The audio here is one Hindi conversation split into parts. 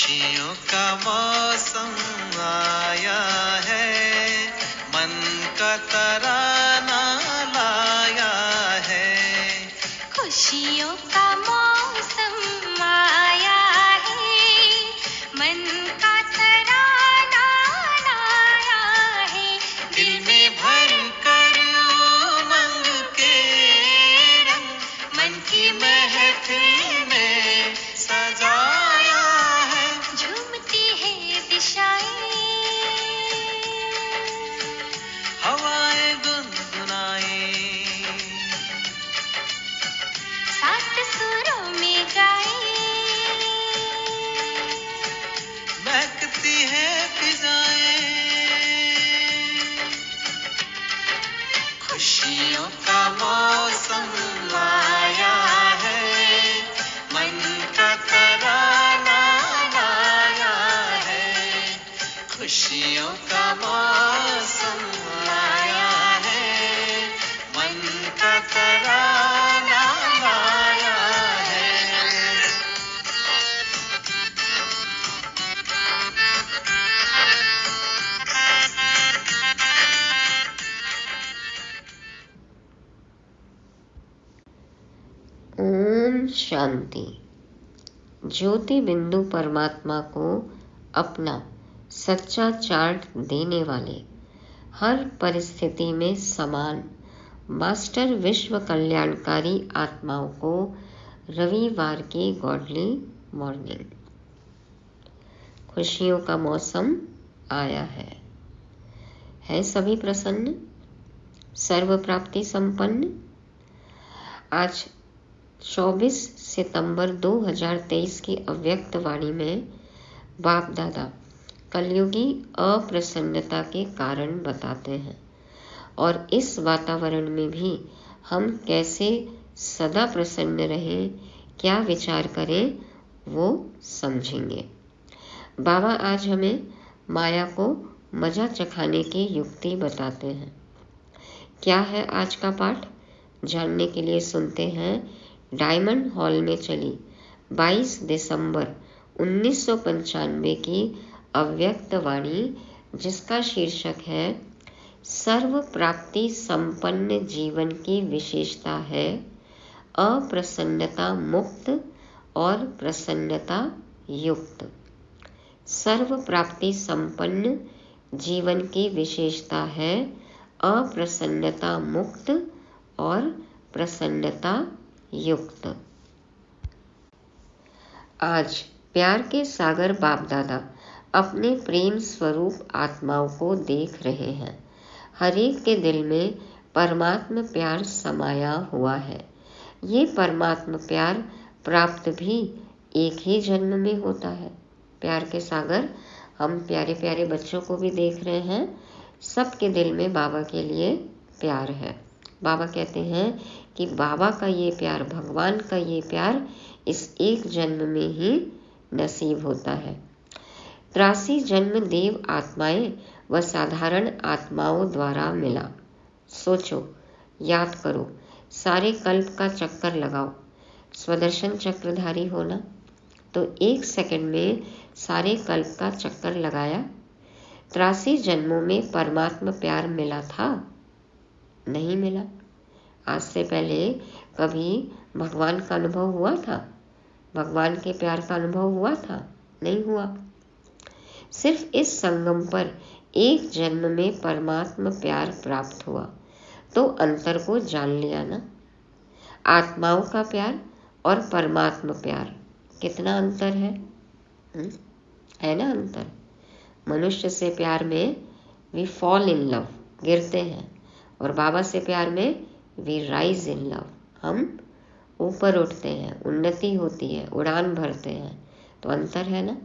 खुशियों का मौसम आया है, मन का तराना लाया है। खुशियों का मौसम आया है, मन का तराना लाया है। दिल में भर कर उमंग के रंग, मन की महफिल में सजाया है। झूमती है दिशाएं, हवाएं गुनगुनाए, सात सुरों में गाए। महकती है फिजाएं। खुशियों का मौसम आया है, मन का तराना लाया है। खुशियों का मौसम आया है, मन का तराना लाया है। ओम शांति। ज्योति बिंदु परमात्मा को अपना सच्चा चार्ट देने वाले, हर परिस्थिति में समान मास्टर विश्व कल्याणकारी आत्माओं को रविवार की गॉडली मॉर्निंग। खुशियों का मौसम आया है सभी प्रसन्न, सर्व प्राप्ति संपन्न। आज 24 सितंबर 2023 की अव्यक्त वाणी में बाप दादा कलयुगी अप्रसन्नता के कारण बताते हैं और इस वातावरण में भी हम कैसे सदा प्रसन्न रहें, क्या विचार करें, वो समझेंगे। बाबा आज हमें माया को मजा चखाने की युक्ति बताते हैं। क्या है आज का पाठ, जानने के लिए सुनते हैं डायमंड हॉल में चली 22 दिसंबर 1995 की अव्यक्त वाणी, जिसका शीर्षक है सर्व प्राप्ति संपन्न जीवन की विशेषता है अप्रसन्नता मुक्त और प्रसन्नता युक्त। सर्व प्राप्ति संपन्न जीवन की विशेषता है अप्रसन्नता मुक्त और प्रसन्नता युक्त। आज प्यार के सागर बाप दादा अपने प्रेम स्वरूप आत्माओं को देख रहे हैं। हर एक के दिल में परमात्म प्यार समाया हुआ है। ये परमात्म प्यार प्राप्त भी एक ही जन्म में होता है। प्यार के सागर हम प्यारे प्यारे बच्चों को भी देख रहे हैं। सबके दिल में बाबा के लिए प्यार है। बाबा कहते हैं कि बाबा का ये प्यार, भगवान का ये प्यार इस एक जन्म में ही नसीब होता है। 83 जन्म देव आत्माएं व साधारण आत्माओं द्वारा मिला। सोचो, याद करो, सारे कल्प का चक्कर लगाओ। स्वदर्शन चक्रधारी होना तो 1 सेकंड में सारे कल्प का चक्कर लगाया। 83 जन्मों में परमात्मा प्यार मिला था? नहीं मिला। आज से पहले कभी भगवान का अनुभव हुआ था? भगवान के प्यार का अनुभव हुआ था? नहीं हुआ। सिर्फ इस संगम पर एक जन्म में परमात्मा प्यार प्राप्त हुआ तो अंतर को जान लिया ना। आत्माओं का प्यार और परमात्मा प्यार कितना अंतर है ना अंतर। मनुष्य से प्यार में वी फॉल इन लव, गिरते हैं, और बाबा से प्यार में वी राइज इन लव, हम ऊपर उठते हैं, उन्नति होती है, उड़ान भरते हैं। तो अंतर है ना।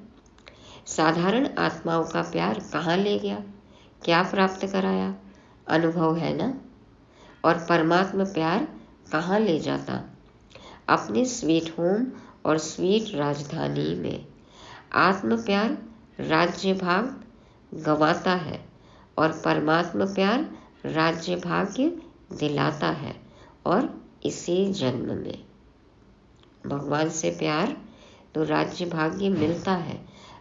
साधारण आत्माओं का प्यार कहाँ ले गया, क्या प्राप्त कराया, अनुभव है ना। और परमात्मा प्यार कहाँ ले जाता, अपने स्वीट होम और स्वीट राजधानी में। आत्म प्यार राज्य भाग गंवाता है और परमात्मा प्यार राज्य भाग्य दिलाता है, और इसी जन्म में। भगवान से प्यार तो राज्य भाग्य मिलता है,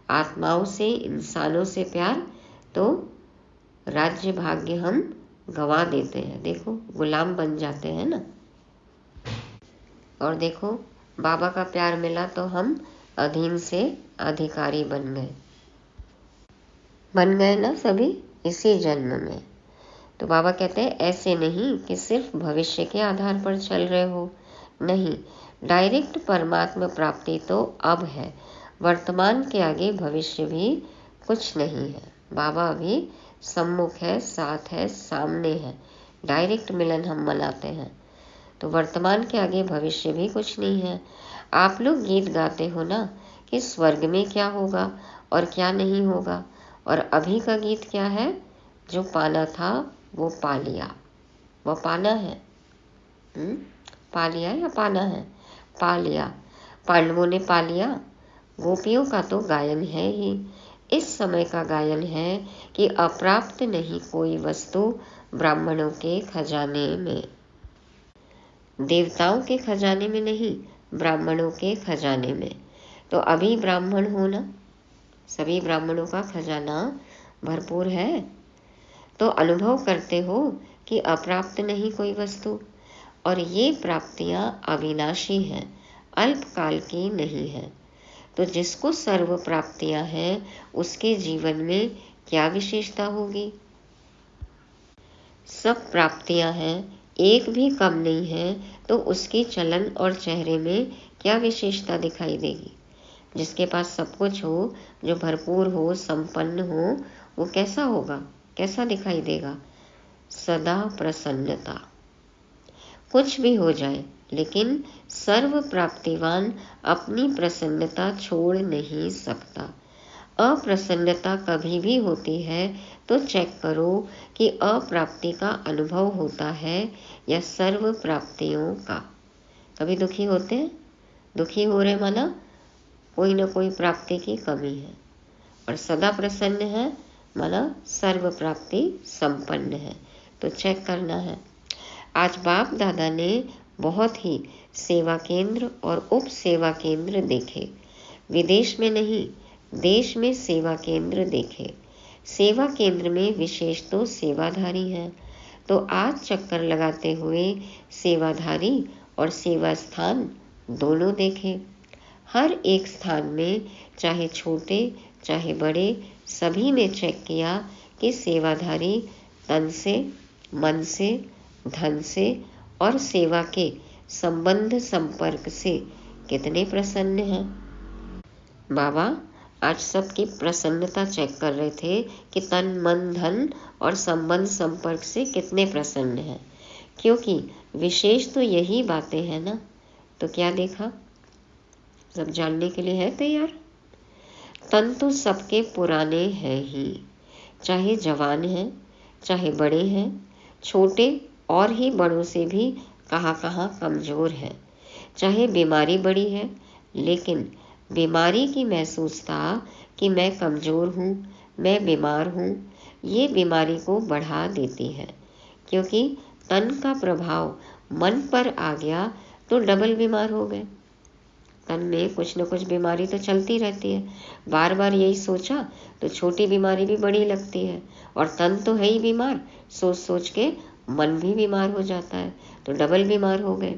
आत्माओं से, इंसानों से प्यार, तो राज्य भाग्य हम गंवा देते हैं। देखो, गुलाम बन जाते हैं ना। और देखो, बाबा का प्यार मिला तो हम अधीन से अधिकारी बन गए ना सभी इसी जन्म में। तो बाबा कहते हैं ऐसे नहीं कि सिर्फ भविष्य के आधार पर चल रहे हो, नहीं, डायरेक्ट परमात्मा प्राप्ति तो अब है, वर्तमान के आगे भविष्य भी कुछ नहीं है। बाबा अभी सम्मुख है, साथ है, सामने है, डायरेक्ट मिलन हम मनाते हैं। तो वर्तमान के आगे भविष्य भी कुछ नहीं है। आप लोग गीत गाते हो ना कि स्वर्ग में क्या होगा और क्या नहीं होगा, और अभी का गीत क्या है? जो पाना था वो पा लिया, वो पाना है। पा लिया या पाना है? पा लिया। पांडवों ने पा लिया। गोपियों का तो गायन है ही। इस समय का गायन है कि अप्राप्त नहीं कोई वस्तु ब्राह्मणों के खजाने में, देवताओं के खजाने में नहीं, ब्राह्मणों के खजाने में। तो अभी ब्राह्मण हो ना, सभी ब्राह्मणों का खजाना भरपूर है। तो अनुभव करते हो कि अप्राप्त नहीं कोई वस्तु, और ये प्राप्तियां अविनाशी हैं, अल्पकाल की नहीं है। तो जिसको सर्व प्राप्तियां हैं उसके जीवन में क्या विशेषता होगी? सब प्राप्तियां हैं, एक भी कम नहीं है, तो उसकी चलन और चेहरे में क्या विशेषता दिखाई देगी? जिसके पास सब कुछ हो, जो भरपूर हो, संपन्न हो, वो कैसा होगा, कैसा दिखाई देगा? सदा प्रसन्नता। कुछ भी हो जाए, लेकिन सर्व प्राप्तिवान अपनी प्रसन्नता छोड़ नहीं सकता। अप्रसन्नता कभी भी होती है तो चेक करो कि अप्राप्ति का अनुभव होता है या सर्व प्राप्तियों का। कभी दुखी होते हैं? दुखी हो रहे माना कोई न कोई प्राप्ति की कमी है, और सदा प्रसन्न है माना सर्व प्राप्ति संपन्न है। तो चेक करना है। आज बाप दादा ने बहुत ही सेवा केंद्र और उप सेवा केंद्र देखे। विदेश में नहीं, देश में सेवा केंद्र देखे। सेवा केंद्र में विशेष तो सेवाधारी हैं। तो आज चक्कर लगाते हुए सेवाधारी और सेवा स्थान दोनों देखे। हर एक स्थान में, चाहे छोटे चाहे बड़े, सभी में चेक किया कि सेवाधारी तन से, मन से, धन से और सेवा के संबंध संपर्क से कितने प्रसन्न हैं। बाबा आज सबकी प्रसन्नता चेक कर रहे थे कि तन, मन, धन और संबंध संपर्क से कितने प्रसन्न हैं, क्योंकि विशेष तो यही बातें हैं ना। तो क्या देखा? सब जानने के लिए है तैयार? तन तो सबके पुराने हैं ही, चाहे जवान हैं, चाहे बड़े हैं, छोटे और ही बड़ों से भी कहाँ कमज़ोर है। चाहे बीमारी बड़ी है, लेकिन बीमारी की महसूसता कि मैं कमज़ोर हूँ, मैं बीमार हूँ, ये बीमारी को बढ़ा देती है। क्योंकि तन का प्रभाव मन पर आ गया तो डबल बीमार हो गए। तन में कुछ न कुछ बीमारी तो चलती रहती है। बार बार यही सोचा तो छोटी बीमारी भी बड़ी लगती है, और तन तो है ही बीमार, सोच सोच के मन भी बीमार हो जाता है, तो डबल बीमार हो गए।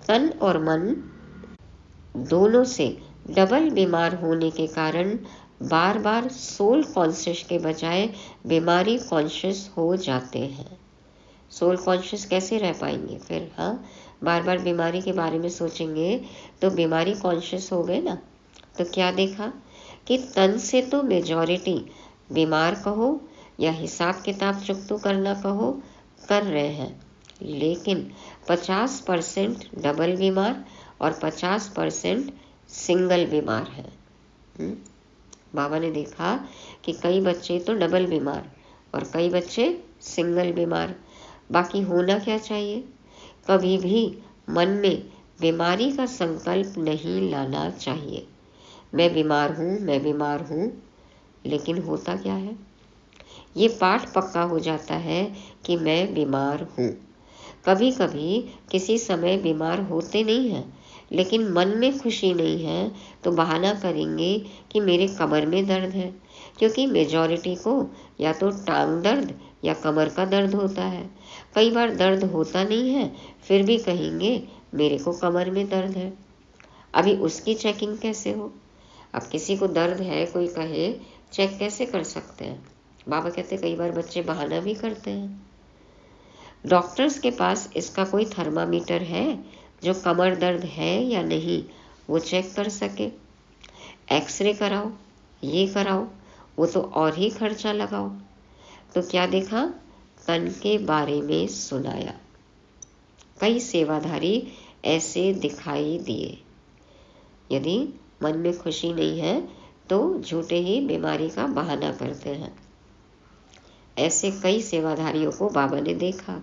तन और मन दोनों से डबल बीमार होने के कारण बार बार सोल कॉन्शियस के बजाय बीमारी कॉन्शियस हो जाते हैं। सोल कॉन्शियस कैसे रह पाएंगे फिर? हाँ, बार बार बीमारी के बारे में सोचेंगे तो बीमारी कॉन्शियस हो गए ना। तो क्या देखा कि तन से तो मेजॉरिटी बीमार कहो या हिसाब किताब चुकतू करना कहो, कर रहे हैं, लेकिन 50% डबल बीमार और 50% सिंगल बीमार है। बाबा ने देखा कि कई बच्चे तो डबल बीमार और कई बच्चे सिंगल बीमार। बाकी होना क्या चाहिए? कभी भी मन में बीमारी का संकल्प नहीं लाना चाहिए। मैं बीमार हूँ, मैं बीमार हूँ, लेकिन होता क्या है? ये पाठ पक्का हो जाता है कि मैं बीमार हूँ। कभी कभी किसी समय बीमार होते नहीं हैं, लेकिन मन में खुशी नहीं है तो बहाना करेंगे कि मेरे कमर में दर्द है, क्योंकि मेजॉरिटी को या तो टांग दर्द या कमर का दर्द होता है। कई बार दर्द होता नहीं है, फिर भी कहेंगे मेरे को कमर में दर्द है। अभी उसकी चेकिंग कैसे हो? अब किसी को दर्द है, कोई कहे, चेक कैसे कर सकते हैं? बाबा कहते कई बार बच्चे बहाना भी करते हैं। डॉक्टर्स के पास इसका कोई थर्मामीटर है जो कमर दर्द है या नहीं वो चेक कर सके? एक्सरे कराओ, ये कराओ, वो तो और ही खर्चा लगाओ। तो क्या देखा? तन के बारे में सुनाया। कई सेवाधारी ऐसे दिखाई दिए। यदि मन में खुशी नहीं है तो झूठे ही बीमारी का बहाना करते हैं। ऐसे कई सेवाधारियों को बाबा ने देखा।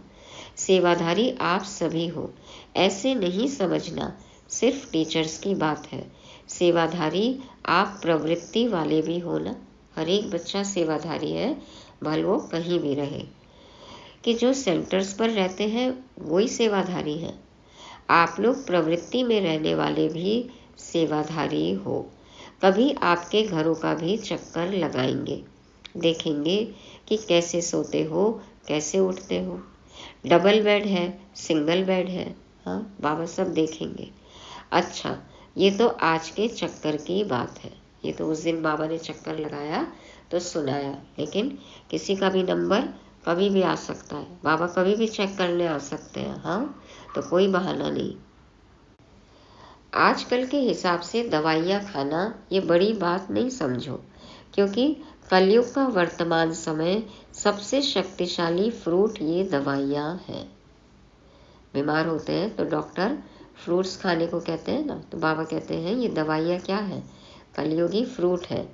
सेवाधारी आप सभी हो, ऐसे नहीं समझना सिर्फ टीचर्स की बात है। सेवाधारी आप प्रवृत्ति वाले भी हो ना। हर एक बच्चा सेवाधारी है, भले वो कहीं भी रहे। कि जो सेंटर्स पर रहते हैं वही सेवाधारी हैं। आप लोग प्रवृत्ति में रहने वाले भी सेवाधारी हो। कभी आपके घरों का भी चक्कर लगाएंगे, देखेंगे कि कैसे सोते हो, कैसे उठते हो, डबल बेड है, सिंगल बेड है, हाँ बाबा सब देखेंगे। अच्छा, ये तो आज के चक्कर की बात है। ये तो उस दिन बाबा ने चक्कर लगाया तो सुनाया, लेकिन किसी का भी नंबर कभी भी आ सकता है। बाबा कभी भी चेक करने आ सकते हैं, हाँ, तो कोई बहाना नहीं। आजकल के हिसाब से दवाइयाँ खाना ये बड़ी बात नहीं समझो, क्योंकि कलयुग का वर्तमान समय सबसे शक्तिशाली फ्रूट ये दवाइयाँ हैं। बीमार होते हैं तो डॉक्टर फ्रूट्स खाने को कहते हैं ना, तो बाबा कहते हैं ये दवाइयाँ क्या है? कलयुगी फ्रूट है।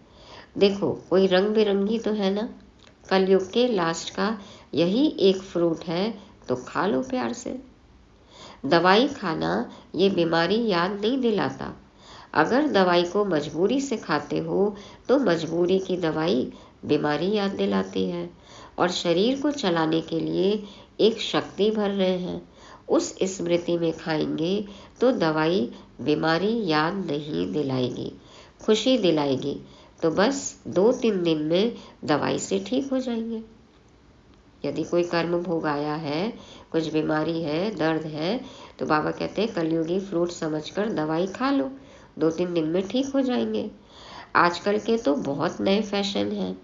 देखो कोई रंग बिरंगी तो है ना, कलयुग के लास्ट का यही एक फ्रूट है, तो खा लो प्यार से। दवाई खाना ये बीमारी याद नहीं दिलाता। अगर दवाई को मजबूरी से खाते हो तो मजबूरी की दवाई बीमारी याद दिलाती है, और शरीर को चलाने के लिए एक शक्ति भर रहे हैं। उस स्मृति में खाएंगे तो दवाई बीमारी याद नहीं दिलाएगी, खुशी दिलाएगी। तो बस 2-3 दिन में दवाई से ठीक हो जाएंगे। यदि कोई कर्म भोग आया है, कुछ बीमारी है, दर्द है, तो बाबा कहते हैं कलयुगी फ्रूट समझकर दवाई खा लो, 2-3 दिन में ठीक हो जाएंगे। आजकल के तो बहुत नए फैशन हैं।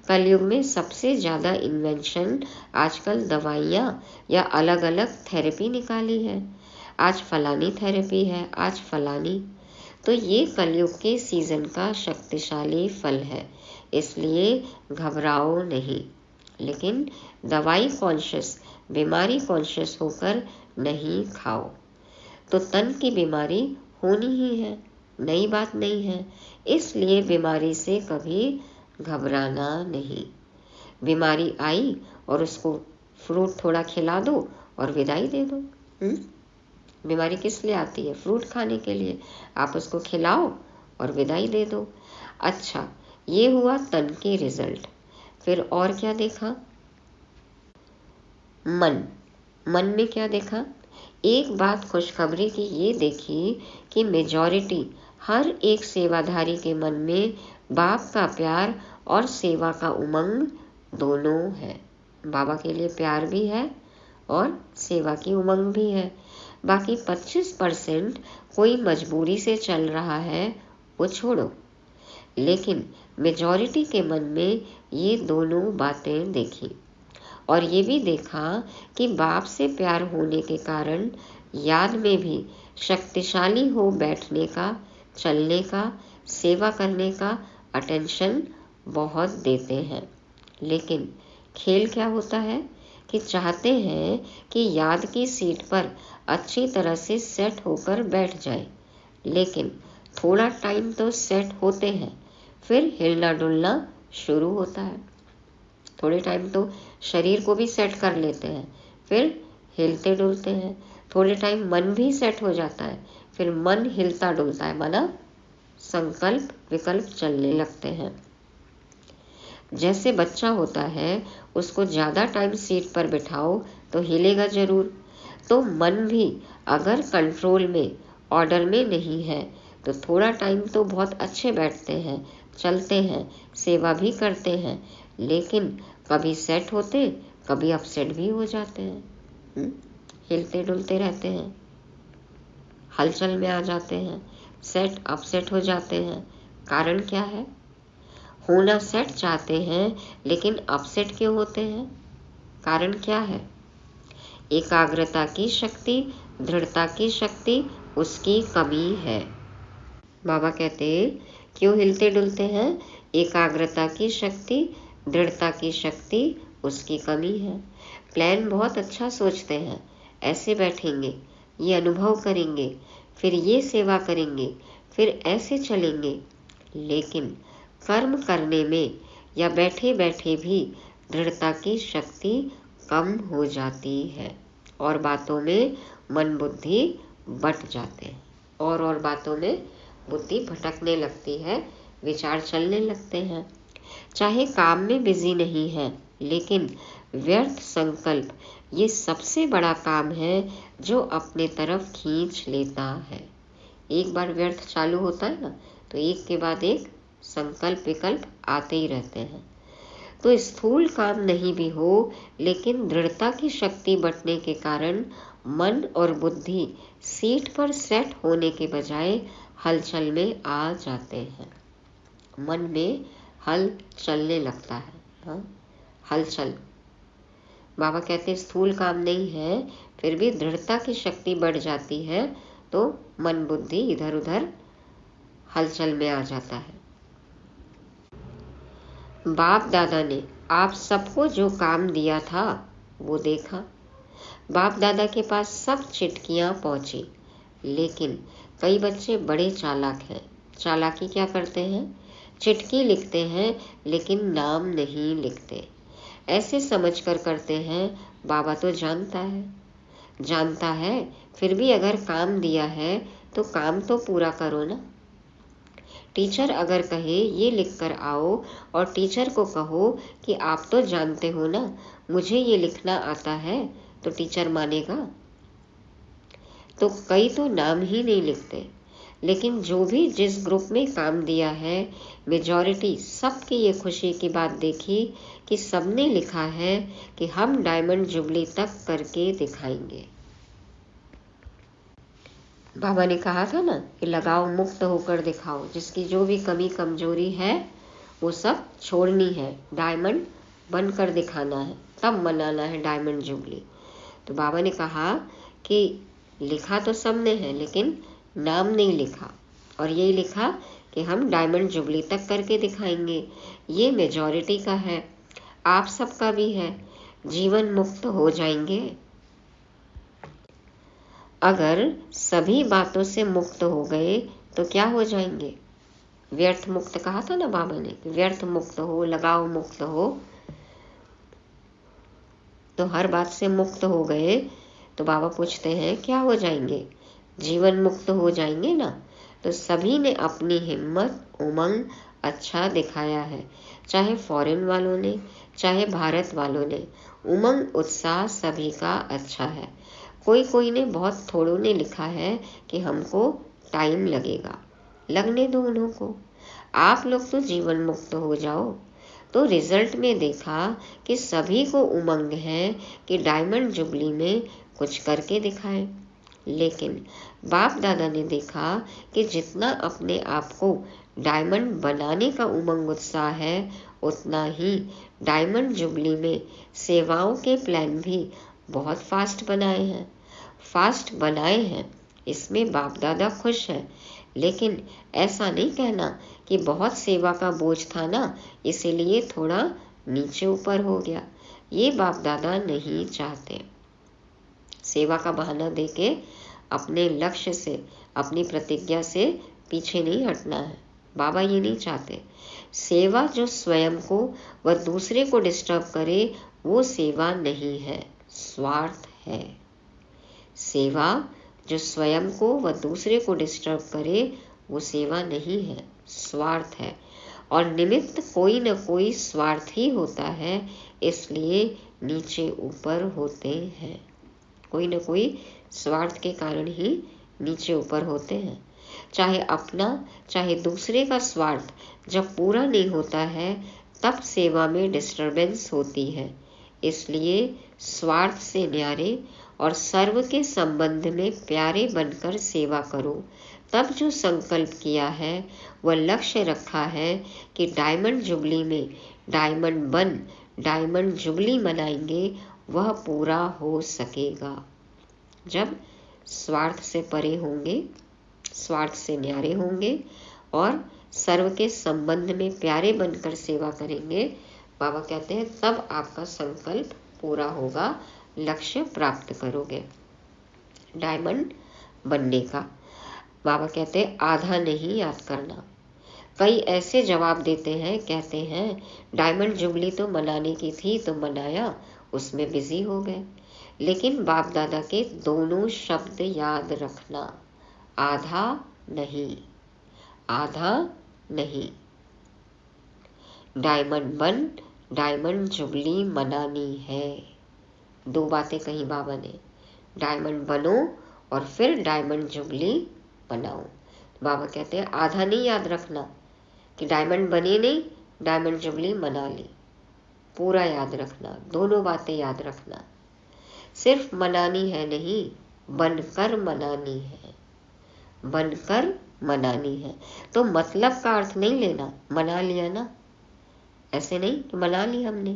कलयुग में सबसे ज़्यादा इन्वेंशन आजकल दवाइयाँ या अलग अलग थेरेपी निकाली है। आज फलानी थेरेपी है, आज फलानी। तो ये कलयुग के सीजन का शक्तिशाली फल है, इसलिए घबराओ नहीं। लेकिन दवाई कॉन्शियस, बीमारी कॉन्शियस होकर नहीं खाओ। तो तन की बीमारी होनी ही है, नई बात नहीं है। इसलिए बीमारी से कभी घबराना नहीं। बीमारी आई और उसको फ्रूट थोड़ा खिला दो और विदाई दे दो। बीमारी किस लिए आती है? फ्रूट खाने के लिए। आप उसको खिलाओ और विदाई दे दो। अच्छा, ये हुआ तन की रिजल्ट। फिर और क्या देखा? मन में क्या देखा? एक बात खुशखबरी की ये देखी कि मेजॉरिटी, हर एक सेवाधारी के मन में बाप का प्यार और सेवा का उमंग दोनों है। बाबा के लिए प्यार भी है और सेवा की उमंग भी है। बाकी 25% कोई मजबूरी से चल रहा है, वो छोड़ो। लेकिन मेजॉरिटी के मन में ये दोनों बातें देखी, और ये भी देखा कि बाप से प्यार होने के कारण याद में भी शक्तिशाली हो बैठने का, चलने का, सेवा करने का अटेंशन बहुत देते हैं। लेकिन खेल क्या होता है कि चाहते हैं कि याद की सीट पर अच्छी तरह से सेट होकर बैठ जाए, लेकिन थोड़ा टाइम तो सेट होते हैं, फिर हिलना डुलना शुरू होता है। थोड़े टाइम तो शरीर को भी सेट कर लेते हैं, फिर हिलते डुलते हैं। थोड़े टाइम मन भी सेट हो जाता है, फिर मन हिलता डुलता है, माना संकल्प विकल्प चलने लगते हैं। जैसे बच्चा होता है, उसको ज़्यादा टाइम सीट पर बिठाओ तो हिलेगा जरूर। तो मन भी अगर कंट्रोल में ऑर्डर में नहीं है तो थोड़ा टाइम तो बहुत अच्छे बैठते हैं, चलते हैं, सेवा भी करते हैं, लेकिन कभी सेट होते, कभी अपसेट भी हो जाते हैं। हिलते डुलते रहते हैं, हलचल में आ जाते हैं, सेट अपसेट हो जाते हैं। कारण क्या है? होना सेट चाहते हैं लेकिन अपसेट क्यों होते हैं? कारण क्या है? एकाग्रता की शक्ति, दृढ़ता की शक्ति उसकी कमी है। बाबा कहते क्यों हिलते डुलते हैं? एकाग्रता की शक्ति, दृढ़ता की शक्ति उसकी कमी है। प्लान बहुत अच्छा सोचते हैं, ऐसे बैठेंगे, ये अनुभव करेंगे, फिर ये सेवा करेंगे, फिर ऐसे चलेंगे, लेकिन कर्म करने में या बैठे बैठे भी दृढ़ता की शक्ति कम हो जाती है और बातों में मन बुद्धि बट जाते हैं और बातों में बुद्धि भटकने लगती है, विचार चलने लगते हैं। चाहे काम में बिजी नहीं है, लेकिन व्यर्थ संकल्प ये सबसे बड़ा काम है जो अपने तरफ खींच लेता है। एक बार व्यर्थ चालू होता है ना, तो एक के बाद एक संकल्प विकल्प आते ही रहते हैं। तो स्थूल काम नहीं भी हो, लेकिन दृढ़ता की शक्ति बटने के कारण मन और बुद्धि सीट पर सेट होने के बजाय हलचल में आ जाते हैं। मन में हल चलने लगता है। हाँ, हलचल। बाबा कहते स्थूल काम नहीं है, फिर भी दृढ़ता की शक्ति बढ़ जाती है तो मन बुद्धि इधर उधर हलचल में आ जाता है। बाप दादा ने आप सबको जो काम दिया था वो देखा। बाप दादा के पास सब चिट्ठियां पहुंची, लेकिन कई बच्चे बड़े चालाक हैं। चालाकी क्या करते हैं? चिट्ठी लिखते हैं लेकिन नाम नहीं लिखते। ऐसे समझकर करते हैं बाबा तो जानता है, फिर भी अगर काम दिया है तो काम तो पूरा करो ना। टीचर अगर कहे ये लिख कर आओ और टीचर को कहो कि आप तो जानते हो ना मुझे ये लिखना आता है, तो टीचर मानेगा? तो कई तो नाम ही नहीं लिखते। लेकिन जो भी जिस ग्रुप में काम दिया है, मेजॉरिटी सबकी ये खुशी की बात देखी कि सबने लिखा है कि हम डायमंड जुबली तक करके दिखाएंगे। बाबा ने कहा था ना कि लगाओ मुक्त होकर दिखाओ, जिसकी जो भी कमी कमजोरी है वो सब छोड़नी है, डायमंड बनकर दिखाना है, तब मनाना है डायमंड जुबली। तो बाबा ने कहा कि लिखा तो सबने है लेकिन नाम नहीं लिखा, और यही लिखा कि हम डायमंड जुबली तक करके दिखाएंगे। ये मेजॉरिटी का है, आप सबका भी है। जीवन मुक्त हो जाएंगे। अगर सभी बातों से मुक्त हो गए तो क्या हो जाएंगे? व्यर्थ मुक्त कहा था ना बाबा ने, व्यर्थ मुक्त हो, लगाव मुक्त हो। तो हर बात से मुक्त हो गए तो बाबा पूछते हैं क्या हो जाएंगे? जीवन मुक्त हो जाएंगे ना। तो सभी ने अपनी हिम्मत, उमंग अच्छा दिखाया है, चाहे फॉरेन वालों ने, चाहे भारत वालों ने। उमंग उत्साह सभी का अच्छा है। कोई ने, बहुत थोड़ों ने लिखा है कि हमको टाइम लगेगा। लगने दो उन्हों को, आप लोग तो जीवन मुक्त हो जाओ। तो रिजल्ट में देखा कि सभी को उमंग है कि डायमंड जुबली में कुछ करके दिखाएं। लेकिन बाप दादा ने देखा कि जितना अपने आप को डायमंड बनाने का उमंग उत्साह है, उतना ही डायमंड जुबली में सेवाओं के प्लान भी बहुत फास्ट बनाए हैं। इसमें बाप दादा खुश हैं, लेकिन ऐसा नहीं कहना कि बहुत सेवा का बोझ था ना, इसीलिए थोड़ा नीचे ऊपर हो गया। ये बाप दादा नहीं चाहते। सेवा का बहाना देके अपने लक्ष्य से, अपनी प्रतिज्ञा से पीछे नहीं हटना है। बाबा ये नहीं चाहते। सेवा जो स्वयं को व दूसरे को डिस्टर्ब करे वो सेवा नहीं है, स्वार्थ है। सेवा जो स्वयं को व दूसरे को डिस्टर्ब करे वो सेवा नहीं है, स्वार्थ है। और निमित्त कोई न कोई स्वार्थ ही होता है, इसलिए नीचे ऊपर होते हैं। कोई न कोई स्वार्थ के कारण ही नीचे ऊपर होते हैं। चाहे अपना चाहे दूसरे का स्वार्थ जब पूरा नहीं होता है तब सेवा में डिस्टरबेंस होती है। इसलिए स्वार्थ से न्यारे और सर्व के संबंध में प्यारे बनकर सेवा करो। तब जो संकल्प किया है वह लक्ष्य रखा है कि डायमंड जुबली में डायमंड जुबली मनाएंगे, वह पूरा हो सकेगा। जब स्वार्थ से परे होंगे, स्वार्थ से न्यारे होंगे और सर्व के संबंध में प्यारे बनकर सेवा करेंगे, बाबा कहते हैं तब आपका संकल्प पूरा होगा, लक्ष्य प्राप्त करोगे डायमंड बनने का। बाबा कहते हैं आधा नहीं याद करना। कई ऐसे जवाब देते हैं, कहते हैं डायमंड जुबली तो मनाने की थी तो मनाया, उसमें बिजी हो गए। लेकिन बाप दादा के दोनों शब्द याद रखना, आधा नहीं, आधा नहीं। डायमंड जुबली मनानी है। दो बातें कही बाबा ने, डायमंड बनो और फिर डायमंड जुबली मनाओ। बाबा कहते हैं आधा नहीं याद रखना कि डायमंड बने नहीं, डायमंड जुबली मना ली। पूरा याद रखना, दोनों बातें याद रखना। सिर्फ मनानी है नहीं, बनकर मनानी है, बनकर मनानी है। तो मतलब का अर्थ नहीं लेना, मना लिया ना, ऐसे नहीं कि मना ली हमने।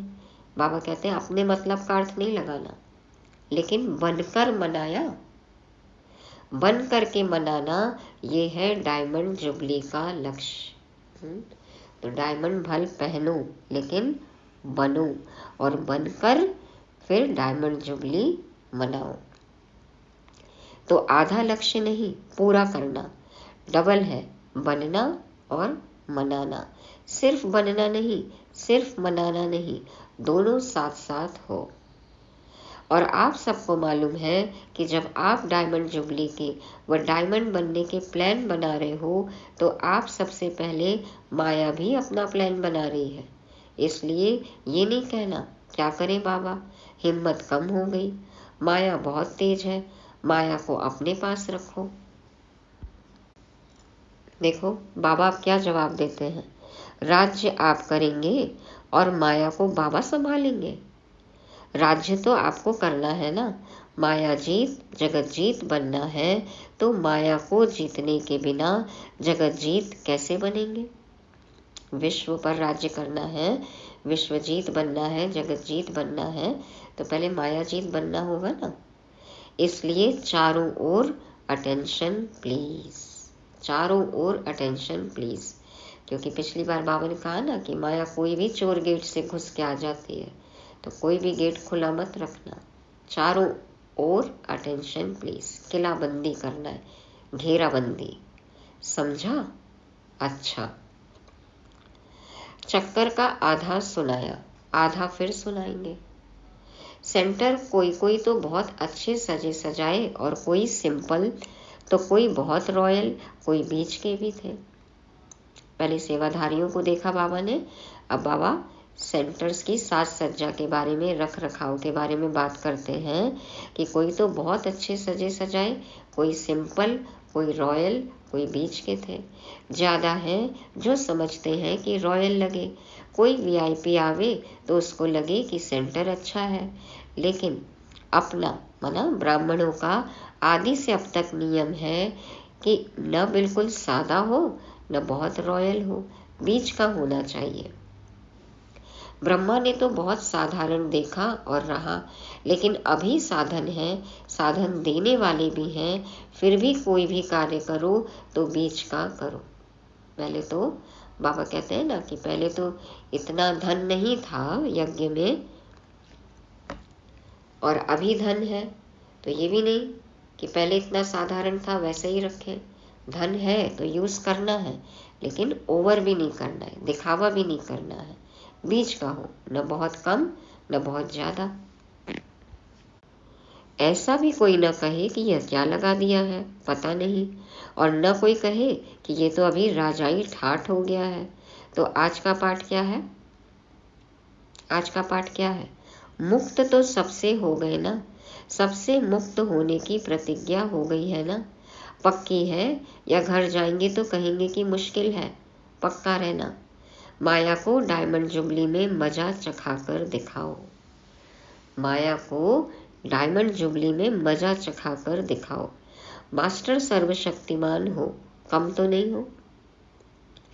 बाबा कहते हैं अपने मतलब का अर्थ नहीं लगाना, लेकिन बनकर मनाया, बन करके मनाना, ये है डायमंड जुबली का लक्ष्य। तो डायमंड भल पहनो लेकिन बनो, और बनकर फिर डायमंड जुबली मनाओ। तो आधा लक्ष्य नहीं, पूरा करना। डबल है, बनना और मनाना। सिर्फ बनना नहीं, सिर्फ मनाना नहीं, दोनों साथ साथ हो। और आप सबको मालूम है कि जब आप डायमंड जुबली के व डायमंड बनने के प्लान बना रहे हो तो आप सबसे पहले माया भी अपना प्लान बना रही है। इसलिए ये नहीं कहना क्या करें बाबा, हिम्मत कम हो गई, माया बहुत तेज है, माया को अपने पास रखो। देखो बाबा आप क्या जवाब देते हैं, राज्य आप करेंगे और माया को बाबा संभालेंगे। राज्य तो आपको करना है ना, माया जीत जगत जीत बनना है, तो माया को जीतने के बिना जगत जीत कैसे बनेंगे। विश्व पर राज्य करना है, विश्व जीत बनना है, जगत जीत बनना है, तो पहले माया जीत बनना होगा ना। इसलिए चारों ओर अटेंशन प्लीज, चारों ओर अटेंशन प्लीज। क्योंकि पिछली बार बाबा ने कहा ना कि माया कोई भी चोर गेट से घुस के आ जाती है, तो कोई भी गेट खुला मत रखना। चारों ओर अटेंशन प्लीज, किलाबंदी करना है, घेराबंदी, समझा। अच्छा, चक्कर का आधा सुनाया, आधा फिर सुनाएंगे। सेंटर कोई कोई तो बहुत अच्छे सजे सजाए और कोई सिंपल, तो कोई बहुत रॉयल, कोई बीच के भी थे। पहले सेवाधारियों को देखा बाबा ने, अब बाबा सेंटर्स की साज सज्जा के बारे में, रख रखाव के बारे में बात करते हैं कि कोई तो बहुत अच्छे सजे सजाए, कोई सिंपल, कोई रॉयल, कोई बीच के थे। ज़्यादा हैं जो समझते हैं कि रॉयल लगे, कोई वीआईपी आवे तो उसको लगे कि सेंटर अच्छा है। लेकिन अपना माना ब्राह्मणों का आदि से अब तक नियम है कि न बिल्कुल सादा हो न बहुत रॉयल हो, बीच का होना चाहिए। ब्रह्मा ने तो बहुत साधारण देखा और रहा, लेकिन अभी साधन है, साधन देने वाले भी हैं, फिर भी कोई भी कार्य करो तो बीच का करो। पहले तो बाबा कहते हैं ना कि पहले तो इतना धन नहीं था यज्ञ में और अभी धन है, तो ये भी नहीं कि पहले इतना साधारण था वैसे ही रखें। धन है तो यूज करना है, लेकिन ओवर भी नहीं करना है, दिखावा भी नहीं करना है, बीच का हो, न बहुत कम न बहुत ज्यादा। ऐसा भी कोई न कहे कि यह क्या लगा दिया है पता नहीं, और न कोई कहे कि ये तो अभी राजाई ठाठ हो गया है। तो आज का पाठ क्या है, आज का पाठ क्या है, मुक्त तो सबसे हो गए ना, सबसे मुक्त होने की प्रतिज्ञा हो गई है ना। पक्की है या घर जाएंगे तो कहेंगे कि मुश्किल है, पक्का रहना। माया को डायमंड जुबली में मजा चखाकर दिखाओ। माया को डायमंड जुबली में मजा चखाकर दिखाओ। मास्टर सर्वशक्तिमान हो, कम तो नहीं हो,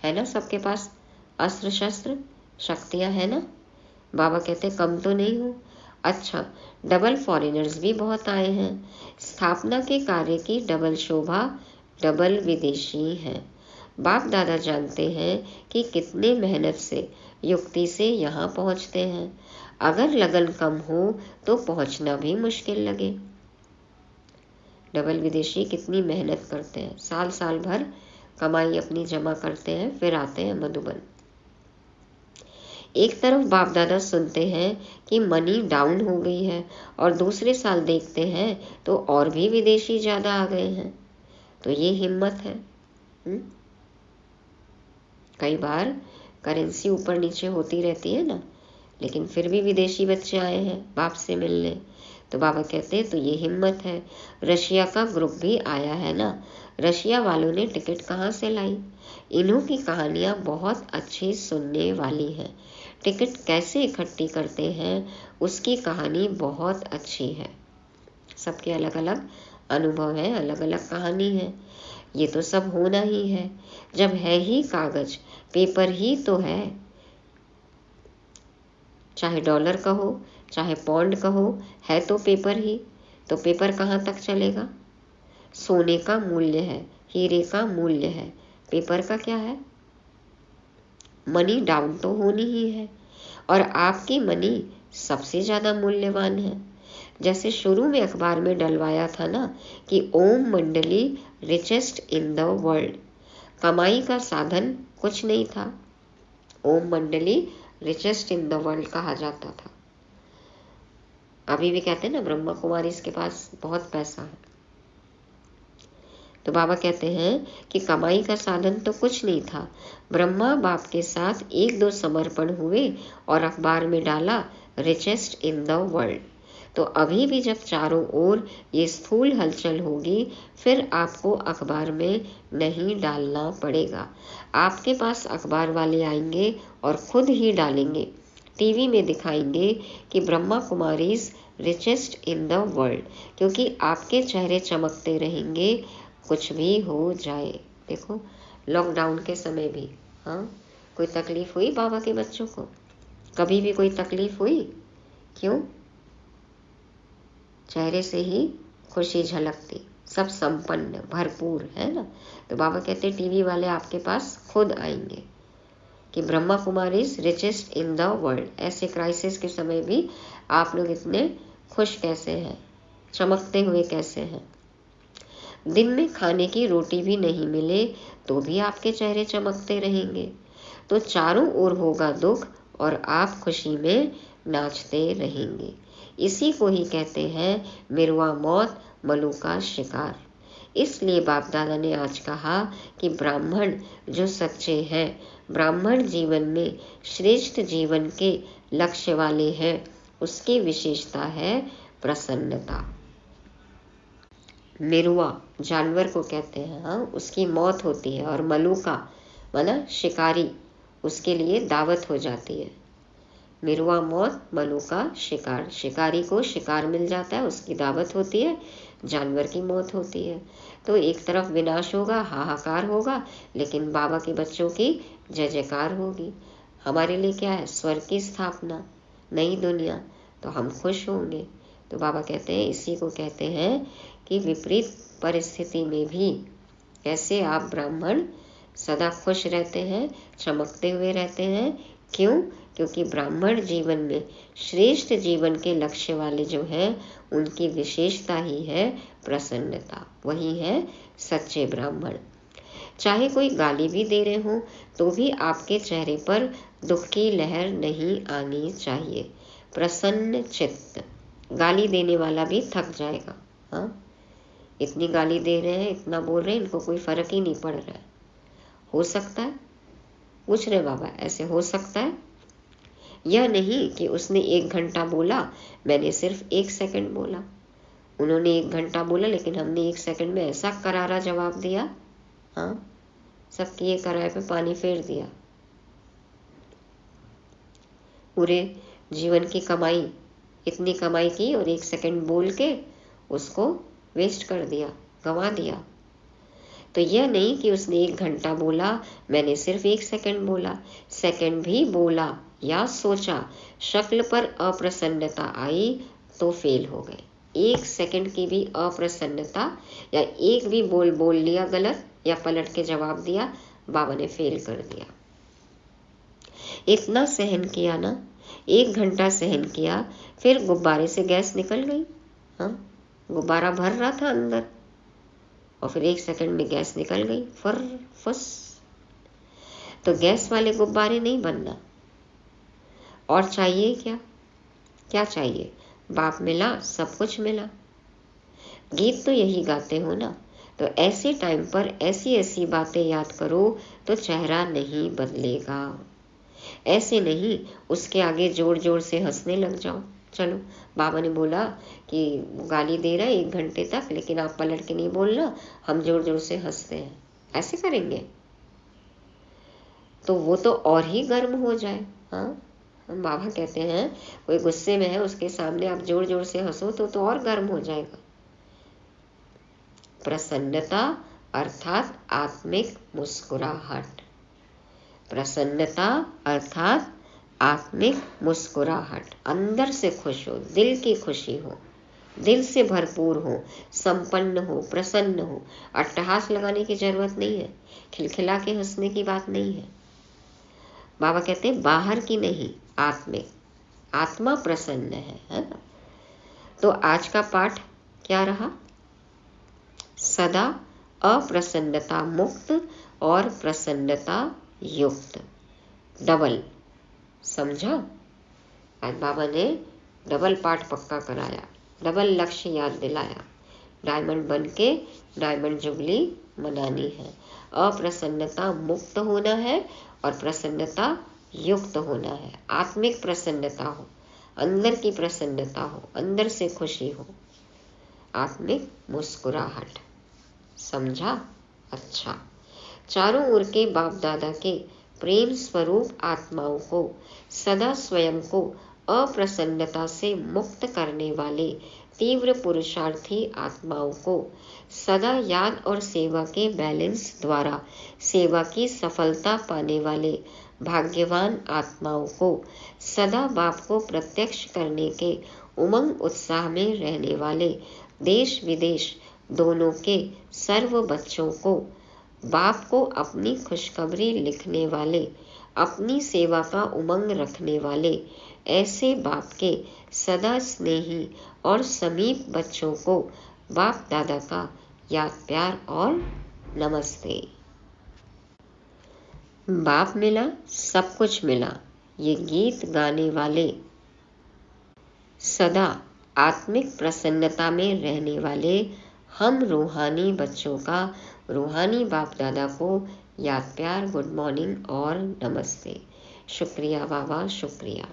है ना? सबके पास अस्त्र शस्त्र शक्तियां है ना? बाबा कहते कम तो नहीं हो। अच्छा, डबल फॉरेनर्स भी बहुत आए हैं। स्थापना के कार्य की डबल शोभा, डबल विदेशी हैं। बाप दादा जानते हैं कि कितने मेहनत से, युक्ति से यहाँ पहुँचते हैं। अगर लगन कम हो तो पहुँचना भी मुश्किल लगे। डबल विदेशी कितनी मेहनत करते हैं, साल साल भर कमाई अपनी जमा करते हैं, फिर आते हैं मधुबन। एक तरफ बाप दादा सुनते हैं कि मनी डाउन हो गई है और दूसरे साल देखते हैं तो और भी विदेशी ज्यादा आ गए हैं। तो ये हिम्मत है। कई बार करेंसी ऊपर नीचे होती रहती है ना, लेकिन फिर भी विदेशी बच्चे आए हैं बाप से मिलने। तो बाबा कहते हैं तो ये हिम्मत है। रशिया का ग्रुप भी आया है ना, रशिया वालों ने टिकट कहाँ से लाई? इन्हों की कहानियाँ बहुत अच्छी सुनने वाली हैं। टिकट कैसे इकट्ठी करते हैं उसकी कहानी बहुत अच्छी है। सबके अलग अलग अनुभव है, अलग अलग कहानी है। ये तो सब होना ही है, जब है ही कागज पेपर ही तो है। चाहे डॉलर कहो चाहे पौंड कहो, है तो पेपर ही। तो पेपर कहाँ तक चलेगा? सोने का मूल्य है, हीरे का मूल्य है, पेपर का क्या है? मनी डाउन तो होनी ही है और आपकी मनी सबसे ज्यादा मूल्यवान है। जैसे शुरू में अखबार में डलवाया था ना कि ओम मंडली रिचेस्ट इन द वर्ल्ड, कमाई का साधन कुछ नहीं था। ओम मंडली रिचेस्ट इन द वर्ल्ड कहा जाता था। अभी भी कहते हैं ना ब्रह्मा कुमारी इसके पास बहुत पैसा है। तो बाबा कहते हैं कि कमाई का साधन तो कुछ नहीं था। ब्रह्मा बाप के साथ एक दो समर्पण हुए और अखबार में डाला रिचेस्ट इन द वर्ल्ड। तो अभी भी जब चारों ओर ये स्थूल हलचल होगी, फिर आपको अखबार में नहीं डालना पड़ेगा। आपके पास अखबार वाले आएंगे और खुद ही डालेंगे, टीवी में दिखाएंगे कि Brahma Kumaris richest in the world, क्योंकि आपके चेहरे चमकते रहेंगे कुछ भी हो जाए। देखो लॉकडाउन के समय भी कोई तकलीफ हुई बाबा के बच्चों को? कभी भी कोई तकलीफ हुई? क्यों? चेहरे से ही खुशी झलकती, सब संपन्न भरपूर, है ना? तो बाबा कहते टीवी वाले आपके पास खुद आएंगे कि Brahma Kumaris richest in the world. ऐसे क्राइसिस के समय भी आप लोग इतने खुश कैसे हैं, चमकते हुए कैसे हैं? दिन में खाने की रोटी भी नहीं मिले तो भी आपके चेहरे चमकते रहेंगे। तो चारों ओर होगा दुख और आप खुशी में नाचते रहेंगे। इसी को ही कहते हैं मिरवा मौत, मलू का शिकार। इसलिए बाप दादा ने आज कहा कि ब्राह्मण जो सच्चे हैं, ब्राह्मण जीवन में श्रेष्ठ जीवन के लक्ष्य वाले हैं, उसकी विशेषता है प्रसन्नता। मिरुआ जानवर को कहते हैं, उसकी मौत होती है और मलूका माना शिकारी, उसके लिए दावत हो जाती है। मिरुआ मौत, मलूका शिकार। शिकारी को शिकार मिल जाता है, उसकी दावत होती है, जानवर की मौत होती है। तो एक तरफ विनाश होगा, हाहाकार होगा, लेकिन बाबा के बच्चों की जय जयकार होगी। हमारे लिए क्या है? स्वर्ग की स्थापना, नई दुनिया। तो हम खुश होंगे। तो बाबा कहते हैं इसी को कहते हैं कि विपरीत परिस्थिति में भी कैसे आप ब्राह्मण सदा खुश रहते हैं, चमकते हुए रहते हैं। क्यों? क्योंकि ब्राह्मण जीवन में श्रेष्ठ जीवन के लक्ष्य वाले जो हैं, उनकी विशेषता ही है प्रसन्नता। वही है सच्चे ब्राह्मण। चाहे कोई गाली भी दे रहे हो तो भी आपके चेहरे पर दुख की लहर नहीं आनी चाहिए। प्रसन्न चित्त। गाली देने वाला भी थक जाएगा। इतनी गाली दे रहे हैं, इतना बोल रहे हैं, इनको कोई फर्क ही नहीं पड़ रहा है। हो सकता है? पूछ रहे बाबा, ऐसे हो सकता है? यह नहीं कि उसने 1 घंटा बोला, मैंने सिर्फ 1 सेकंड बोला। उन्होंने 1 घंटा बोला लेकिन हमने 1 सेकंड में ऐसा करारा जवाब दिया, हाँ, सबकी ये कराए पे पानी फेर दिया। पूरे जीवन की कमाई, इतनी कमाई की और 1 सेकंड बोल के उसको वेस्ट कर दिया, गंवा दिया। तो यह नहीं कि उसने 1 घंटा बोला, मैंने सिर्फ 1 सेकंड बोला। सेकंड भी बोला या सोचा, शक्ल पर अप्रसन्नता आई तो फेल हो गए। 1 सेकंड की भी अप्रसन्नता या एक भी बोल लिया गलत या पलट के जवाब दिया, बाबा ने फेल कर दिया। इतना सहन किया ना, 1 घंटा सहन किया, फिर गुब्बारे से गैस निकल गई। हाँ, गुब्बारा भर रहा था अंदर और फिर 1 सेकंड में गैस निकल गई, फर फुस। तो गैस वाले गुब्बारे नहीं बनना। और चाहिए क्या? क्या चाहिए? बाप मिला, सब कुछ मिला। गीत तो यही गाते हो ना। तो ऐसे टाइम पर ऐसी ऐसी बातें याद करो तो चेहरा नहीं बदलेगा। ऐसे नहीं उसके आगे जोर जोर से हंसने लग जाओ। चलो, बाबा ने बोला कि गाली दे रहा है 1 घंटे तक, लेकिन आप पलट के नहीं बोलना, हम जोर जोर से हंसते हैं, ऐसे करेंगे तो वो तो और ही गर्म हो जाए। हाँ, बाबा कहते हैं कोई गुस्से में है, उसके सामने आप जोर जोर से हंसो तो और गर्म हो जाएगा। प्रसन्नता अर्थात आत्मिक मुस्कुराहट। प्रसन्नता अर्थात आत्मिक मुस्कुराहट। अंदर से खुश हो, दिल की खुशी हो, दिल से भरपूर हो, संपन्न हो, प्रसन्न हो। अट्टहास लगाने की जरूरत नहीं है, खिलखिला के हंसने की बात नहीं है। बाबा कहते हैं बाहर की नहीं, आत्मिक। आत्मा प्रसन्न है ना। तो आज का पाठ क्या रहा? सदा अप्रसन्नता मुक्त और प्रसन्नता युक्त। डबल, समझा? आज बाबा ने डबल पाठ पक्का कराया, डबल लक्ष्य याद दिलाया। डायमंड बन के डायमंड जुबली मनानी है। अप्रसन्नता मुक्त होना है और प्रसन्नता युक्त होना है। आत्मिक प्रसन्नता हो, अंदर की प्रसन्नता हो, अंदर से खुशी हो, आत्मिक मुस्कुराहट। समझा? अच्छा, चारों ओर के बाप दादा के प्रेम स्वरूप आत्माओं को सदा स्वयं को अप्रसन्नता से मुक्त करने वाले तीव्र पुरुषार्थी आत्माओं को सदा याद और सेवा के बैलेंस द्वारा सेवा की सफलता पाने वाले भाग्यवान आत्माओं को सदा बाप को प्रत्यक्ष करने के उमंग उत्साह में रहने वाले देश विदेश दोनों के सर्व बच्चों को बाप को अपनी खुशखबरी लिखने वाले, अपनी सेवा का उमंग रखने वाले ऐसे बाप के सदा स्नेही और समीप बच्चों को बाप दादा का याद प्यार और नमस्ते। बाप मिला, सब कुछ मिला, ये गीत गाने वाले सदा आत्मिक प्रसन्नता में रहने वाले हम रूहानी बच्चों का रूहानी बाप दादा को याद प्यार, गुड मॉर्निंग और नमस्ते। शुक्रिया बाबा, शुक्रिया।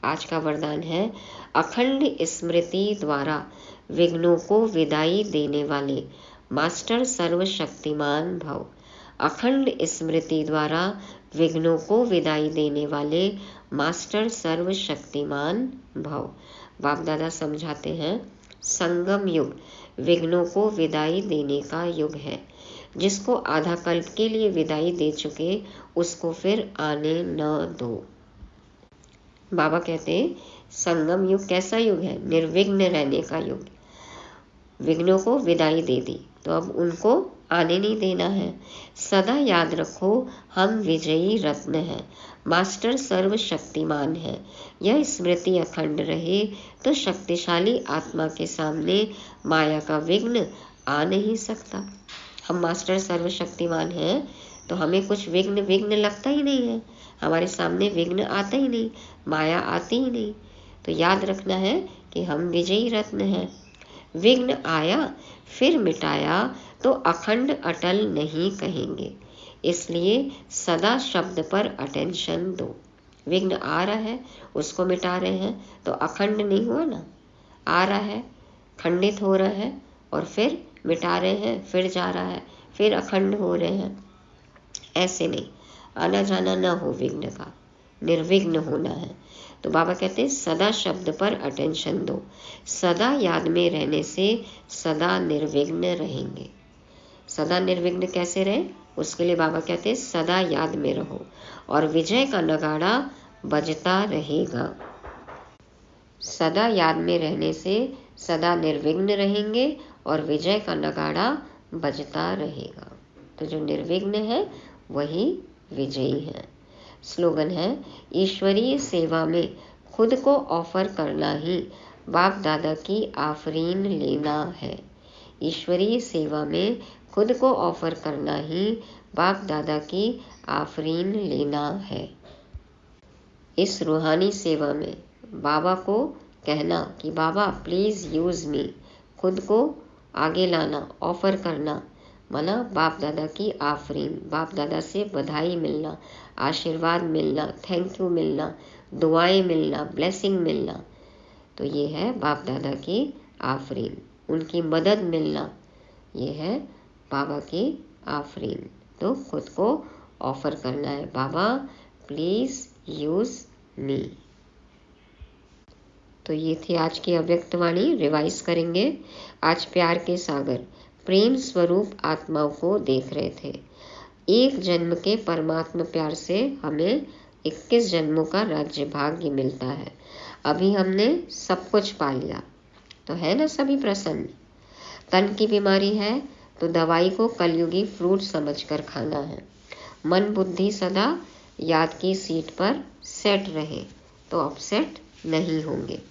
आज का वरदान है अखंड स्मृति द्वारा विघ्नों को विदाई देने वाले मास्टर सर्वशक्तिमान भव। अखंड स्मृति द्वारा विघ्नों को विदाई देने वाले मास्टर सर्वशक्तिमान भव। बाप दादा समझाते हैं संगम युग विघ्नों को विदाई देने का युग है। जिसको आधा कल्प के लिए विदाई दे चुके उसको फिर आने न दो। बाबा कहते हैं संगम युग कैसा युग है? निर्विघ्न रहने का युग। विघ्नों को विदाई दे दी तो अब उनको आने नहीं देना है। सदा याद रखो हम विजयी रत्न हैं, मास्टर सर्वशक्तिमान है। यह स्मृति अखंड रहे तो शक्तिशाली आत्मा के सामने माया का विघ्न आ नहीं सकता। हम मास्टर सर्वशक्तिमान हैं तो हमें कुछ विघ्न लगता ही नहीं है, हमारे सामने विघ्न आता ही नहीं, माया आती ही नहीं। तो याद रखना है कि हम विजयी रत्न हैं। विघ्न आया फिर मिटाया तो अखंड अटल नहीं कहेंगे, इसलिए सदा शब्द पर अटेंशन दो। विघ्न आ रहा है उसको मिटा रहे हैं तो अखंड नहीं हुआ ना। आ रहा है खंडित हो रहा है और फिर मिटा रहे हैं, फिर जा रहा है, फिर अखंड हो रहे हैं। ऐसे नहीं, आना जाना ना हो विघ्न का, निर्विघ्न होना है। तो बाबा कहते हैं सदा शब्द पर अटेंशन दो, सदा याद में रहने से सदा निर्विघ्न रहेंगे। सदा निर्विघ्न कैसे रहे, उसके लिए बाबा कहते हैं सदा याद में रहो और विजय का नगाड़ा बजता रहेगा। सदा याद में रहने से सदा निर्विघ्न रहेंगे और विजय का नगाड़ा बजता रहेगा। तो जो निर्विघ्न है वही विजयी है। स्लोगन है, ईश्वरीय सेवा में खुद को ऑफर करना ही बाप दादा की आफरीन लेना है। ईश्वरीय सेवा में खुद को ऑफर करना ही बाप दादा की आफरीन लेना है। इस रूहानी सेवा में बाबा को कहना कि बाबा प्लीज़ यूज़ मी, खुद को आगे लाना, ऑफर करना, माना बाप दादा की आफरीन, बाप दादा से बधाई मिलना, आशीर्वाद मिलना, थैंक यू मिलना, दुआएं मिलना, ब्लेसिंग मिलना। तो ये है बाप दादा की आफरीन, उनकी मदद मिलना, ये है बाबा की आफरीन। तो खुद को ऑफर करना है, बाबा प्लीज़ यूज़ मी। तो ये थी आज की अव्यक्त वाणी। रिवाइज करेंगे। आज प्यार के सागर प्रेम स्वरूप आत्माओं को देख रहे थे। एक जन्म के परमात्मा प्यार से हमें 21 जन्मों का राज्य भाग्य मिलता है। अभी हमने सब कुछ पा लिया तो है ना सभी प्रसन्न। तन की बीमारी है तो दवाई को कलयुगी फ्रूट समझकर खाना है। मन बुद्धि सदा याद की सीट पर सेट रहे तो अपसेट नहीं होंगे।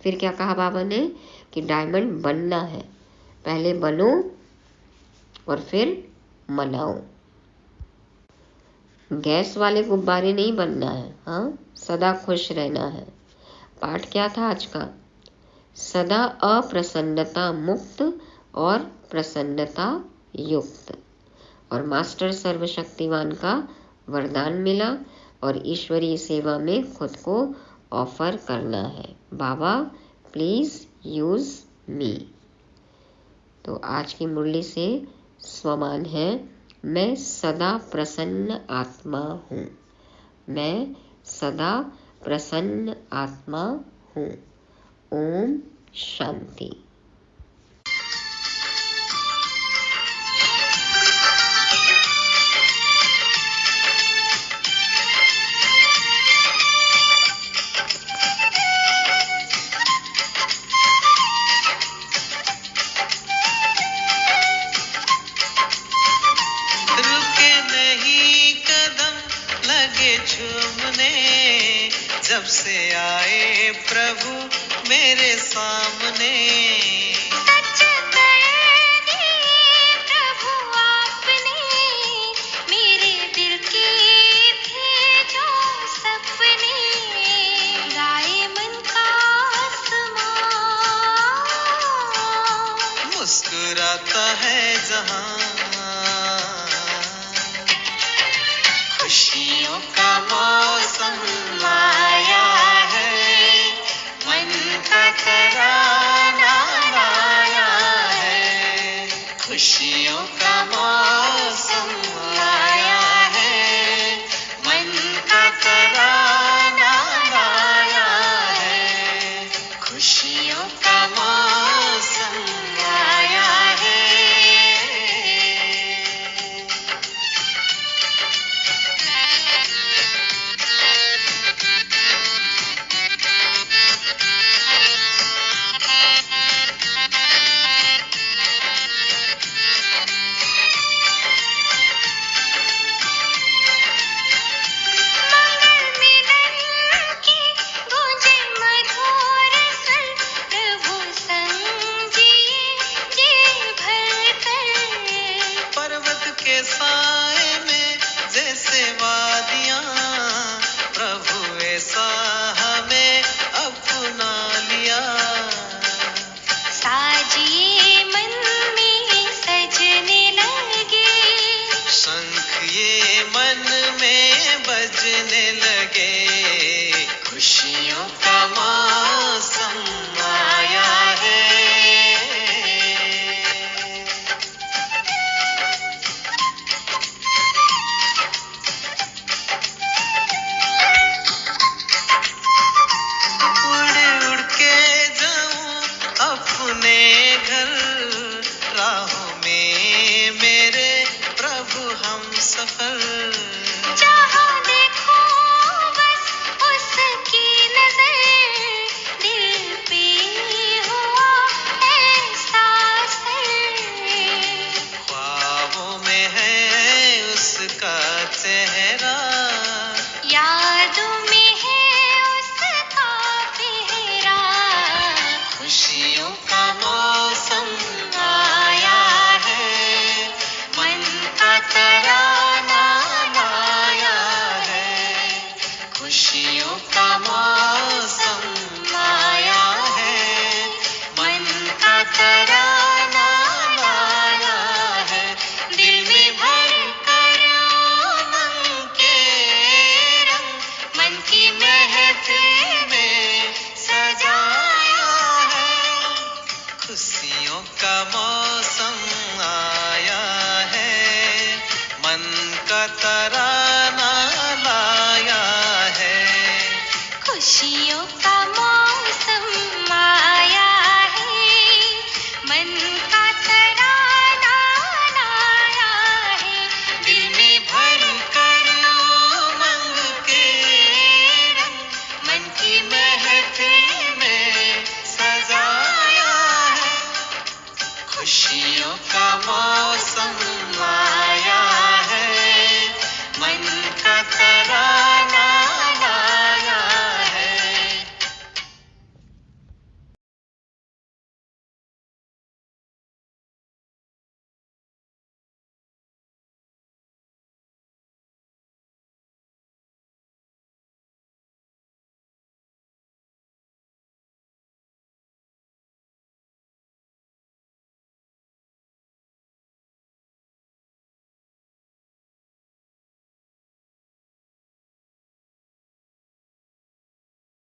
फिर क्या कहा बाबा ने कि डायमंड बनना है, पहले बनो और फिर मनाओ। गैस वाले गुब्बारे नहीं बनना है, हाँ, सदा खुश रहना है। पाठ क्या था आज का? सदा अप्रसन्नता मुक्त और प्रसन्नता युक्त। और मास्टर सर्वशक्तिवान का वरदान मिला और ईश्वरीय सेवा में खुद को ऑफर करना है। बाबा प्लीज यूज मी। तो आज की मुरली से स्वमान है, मैं सदा प्रसन्न आत्मा हूँ। मैं सदा प्रसन्न आत्मा हूँ। ओम शांति। जब से आए प्रभु मेरे सामने, सच कर दिए प्रभु आपने, मेरे दिल के थे जो सपने, गाए मन का आसमां, मुस्कुराता है जहां, खुशियों का मौसम आया है, मन का तराना लाया है। खुशियों का मौसम आया है, मन का तराना लाया है। खुशियों का मौसम आया है। बजने लगे, खुशियों का मौसम आया है। जियो